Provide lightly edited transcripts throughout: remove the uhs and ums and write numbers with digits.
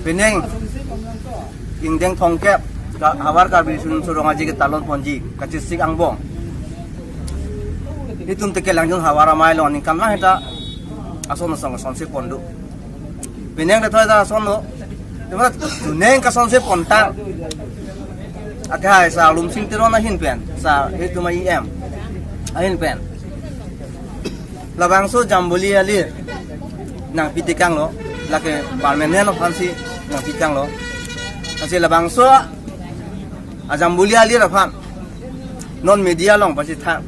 Peneng ingdeng thongkep hawar karbi surong aji ke talon ponji kacisik angbong itum teke langjung hawara mai lo ning kamlang eta ason song sonse pondu Peneng de thoda ason no tempat tuneng ka sonse ponta akai sa lum sing tirona hin pen sa itu mai em ahin pen labangso jambuli ali nang pitikang lo lake parmenen no fansi nang pitang lo kasi labangso ajambuli ali rafan non media long pasi thang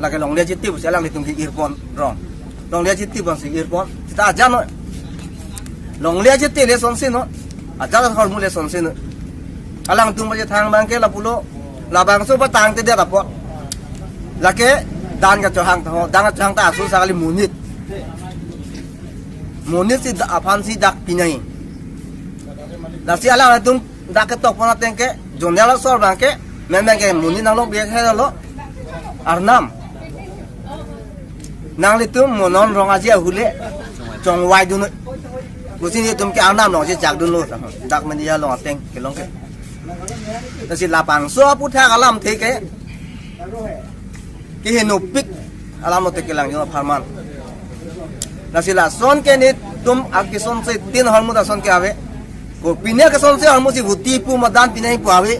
lake long dia chiti bu selang ditung ki earphone rong long dia chiti bang si earphone kita aja no long dia chiti le sonse no aja la hor mu le sonse no alang tung pasi thang bangke la pulo labangso pa tang te dia rapot lake dan ka johang tho dan ka johang ta asu sakali munit si afan si dak pinai dasi alang tung dak ketok pona tengke jondela sor bangke memang ke munit nang lo biak he lo arnam nang litum monon rong aja hule chong wai dun busini tum ke arnam lo si jak dun lo dak mendia lo teng ke long ke dasi lapang so putha kalam theke ki henopik alam lo teke lang yo farman nasila son ke ni tum akison se tin hormu da son ke ave ko pinya ke son se hormu si huti pu madan pinai pu ave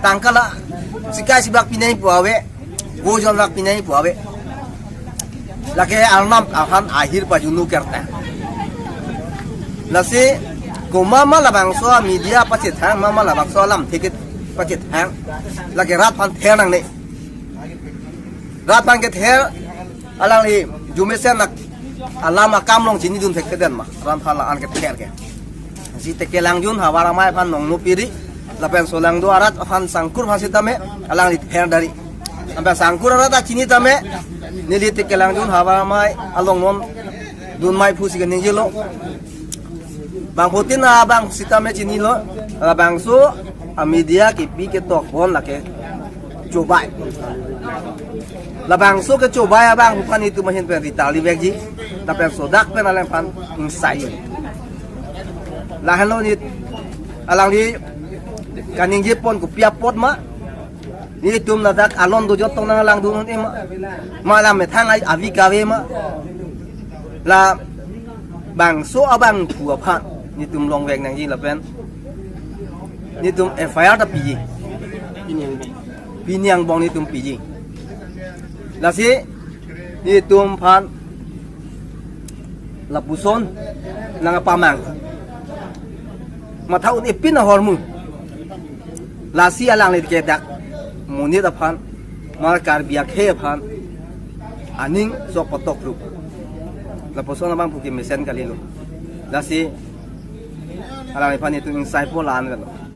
tangkala sikai sibak pinai pu ave gojon rak pinai pu ave lake alnam akan akhir pajunu kerta nasi ko mama labang so media pacit hang mama labang so lam tiket pacit hang lake rat pan thenang ne rat pan ke ther alang li jumesen nak alama kamlong sini dun thek den ma ram phala an ke ther ke si teke langjun hawara mai phan nong no piri lapen solang do arat phan sangkur phasi tame alang li ther dari sampai sangkur arat chini tame nili teke langjun hawara mai along non dun mai phusi ke ningjelo bang putin na bang sitame chini lo bang so media ki pi ke tok bon la ke coba labang so ke coba ya bang bukan itu macam pen vitali beji tapi sodak pen alang pan insai lahan lo ni alang di kaning jepon ku piap pot ma ni tum nadak alon do jotong nang alang du ni ma malam me thang ai avi kawe ma la bang so abang thua phan ni tum long wek nang ji la pen ni tum fire ta pi piniang bong ni tum pi ji lasi ni tum phan lapuson nang pamang mathaun ipin hormu lasi alang le ke dak munit aphan mar kar biak he phan aning sok potok ru lapuson abang puki mesen kali lo lasi alang le phan itu insai polan kan